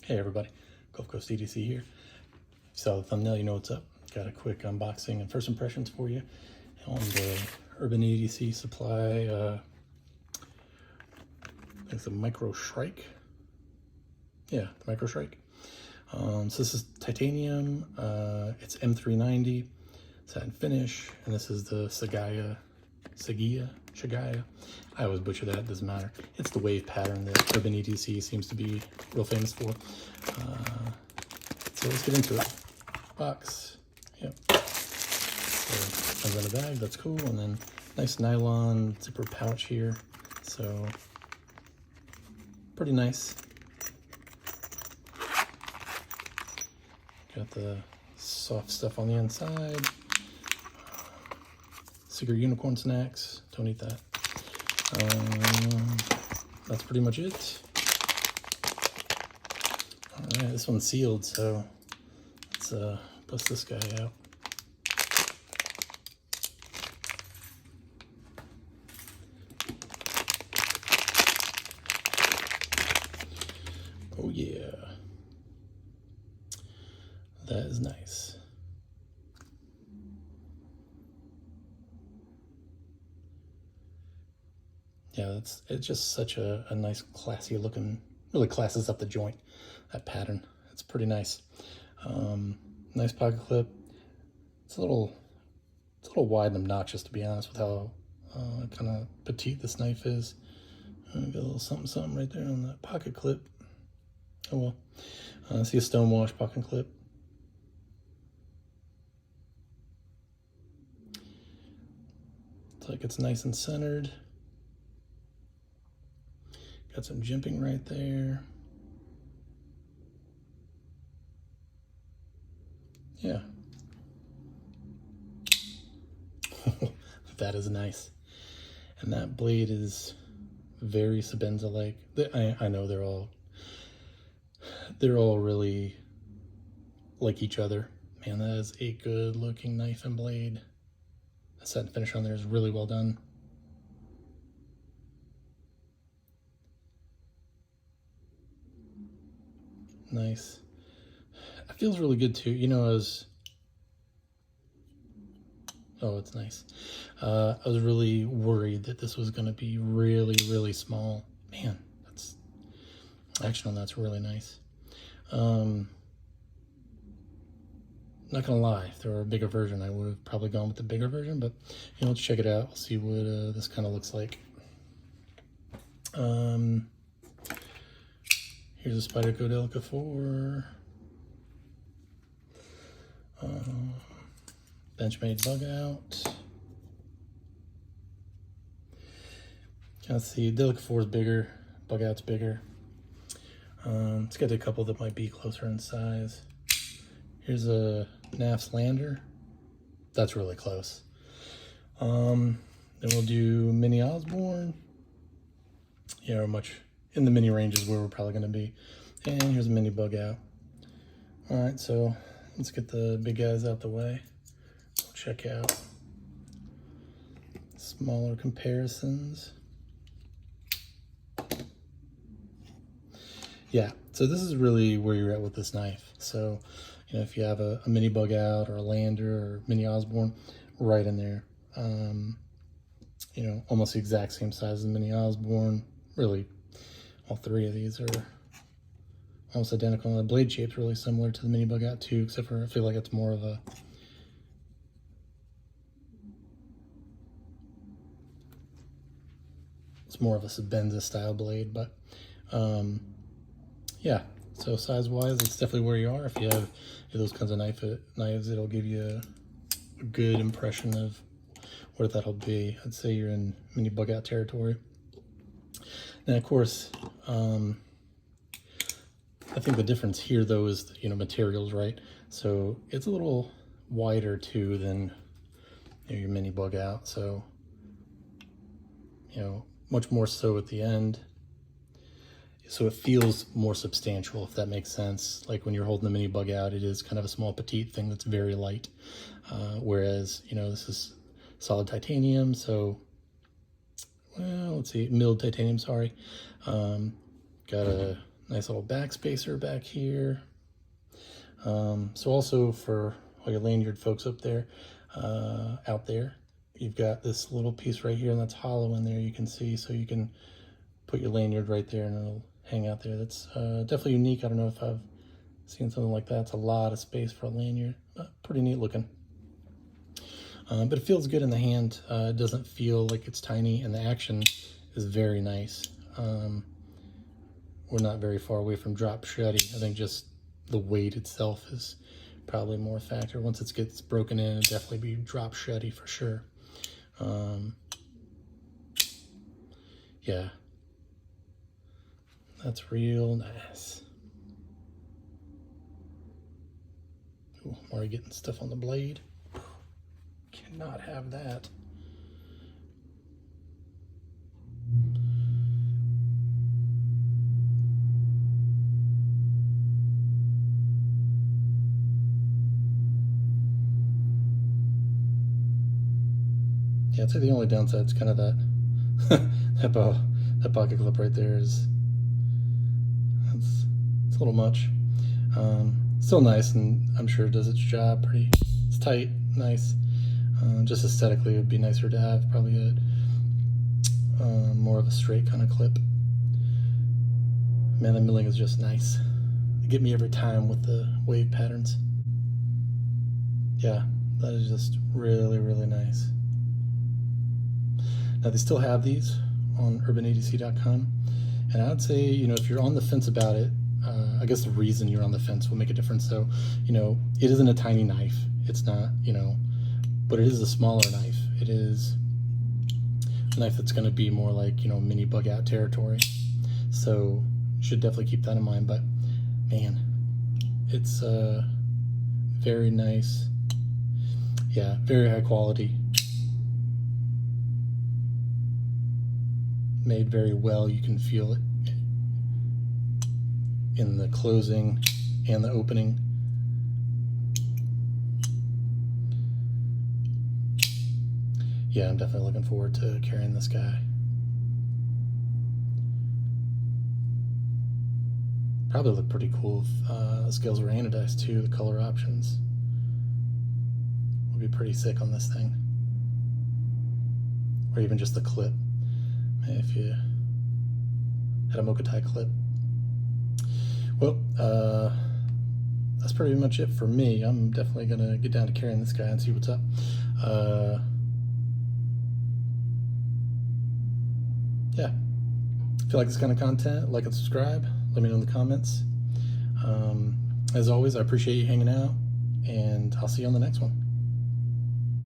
Hey everybody, Gulf Coast EDC here. If you saw the thumbnail, you know what's up. Got a quick unboxing and first impressions for you on the Urban EDC Supply, I think it's a Micro Shrike. Yeah, the Micro Shrike. So this is titanium, it's M390, satin finish, and this is the Shigaya. I always butcher that, doesn't matter. It's the wave pattern that Urban EDC seems to be real famous for. So let's get into it. Box, yep. So comes in a bag, that's cool, and then nice nylon zipper pouch here. So pretty nice. Got the soft stuff on the inside. Secret unicorn snacks. Don't eat that. That's pretty much it. All right, this one's sealed, so let's bust this guy out. Oh yeah, that is nice. Yeah, it's just such a nice, classy looking, really classes up the joint, that pattern. It's pretty nice. Nice pocket clip. It's a little wide and obnoxious, to be honest, with how kind of petite this knife is. Got a little something right there on that pocket clip. Oh well. I see a stonewash pocket clip. It's like it's nice and centered. Got some jimping right there. Yeah. That is nice. And that blade is very Sebenza-like. I know they're all really like each other. Man, that is a good looking knife and blade. The satin finish on there is really well done. Nice. It feels really good too. You know, oh, it's nice. I was really worried that this was going to be really, really small. Man, that's action on that's really nice. Not gonna lie, if there were a bigger version, I would have probably gone with the bigger version, but you know, let's check it out. We'll see what this kind of looks like. Here's a Spyderco Delica 4. Benchmade bug out. Let's see, Delica 4 is bigger, bug out's bigger. Let's get a couple that might be closer in size. Here's a NAF's Lander. That's really close. Then we'll do Mini Osborne. Yeah, much in the mini range is where we're probably going to be. And here's a mini bug out. All right, so let's get the big guys out the way. We'll check out smaller comparisons. Yeah, so this is really where you're at with this knife. So, you know, if you have a mini bug out or a Lander or mini Osborne, right in there. You know, almost the exact same size as the mini Osborne. Really, all three of these are almost identical. The blade shape's really similar to the mini bug out too, except for I feel like it's more of a Sebenza style blade, but yeah. So size wise, it's definitely where you are. If you have those kinds of knives, it'll give you a good impression of what that'll be. I'd say you're in mini bug out territory. And of course, I think the difference here though is, you know, materials, right? So it's a little wider too than, you know, your mini bug out. So, you know, much more so at the end. So it feels more substantial, if that makes sense. Like when you're holding the mini bug out, it is kind of a small petite thing that's very light. Whereas, you know, this is solid titanium, so, well, let's see, milled titanium, sorry. Got a Nice little back spacer back here. So also for all your lanyard folks up there, out there, you've got this little piece right here, and that's hollow in there, you can see, so you can put your lanyard right there and it'll hang out there. That's definitely unique. I don't know if I've seen something like that. It's a lot of space for a lanyard. Pretty neat looking. But it feels good in the hand. It doesn't feel like it's tiny, and the action is very nice. We're not very far away from drop shreddy. I think just the weight itself is probably more a factor. Once it gets broken in, it'll definitely be drop shreddy for sure. Yeah, that's real nice. Ooh, I'm already getting stuff on the blade. Cannot have that. Yeah, I'd say the only downside is kind of that that pocket clip right there is it's a little much. Still nice, and I'm sure it does its job. It's tight, nice. Just aesthetically, it would be nicer to have probably a more of a straight kind of clip. Man, the milling is just nice. They get me every time with the wave patterns. Yeah, that is just really, really nice. Now, they still have these on urbanadc.com, and I'd say, you know, if you're on the fence about it, I guess the reason you're on the fence will make a difference. So, you know, it isn't a tiny knife. It's not, you know, but it is a smaller knife. It is a knife that's going to be more like, you know, mini bug out territory. So you should definitely keep that in mind. But man, it's very nice. Yeah, very high quality. Made very well. You can feel it in the closing and the opening. Yeah, I'm definitely looking forward to carrying this guy. Probably look pretty cool if the scales were anodized too. The color options would be pretty sick on this thing. Or even just the clip. If you had a Mokutai clip. Well, that's pretty much it for me. I'm definitely gonna get down to carrying this guy and see what's up. Yeah, if you like this kind of content, like and subscribe. Let me know in the comments. As always, I appreciate you hanging out, and I'll see you on the next one.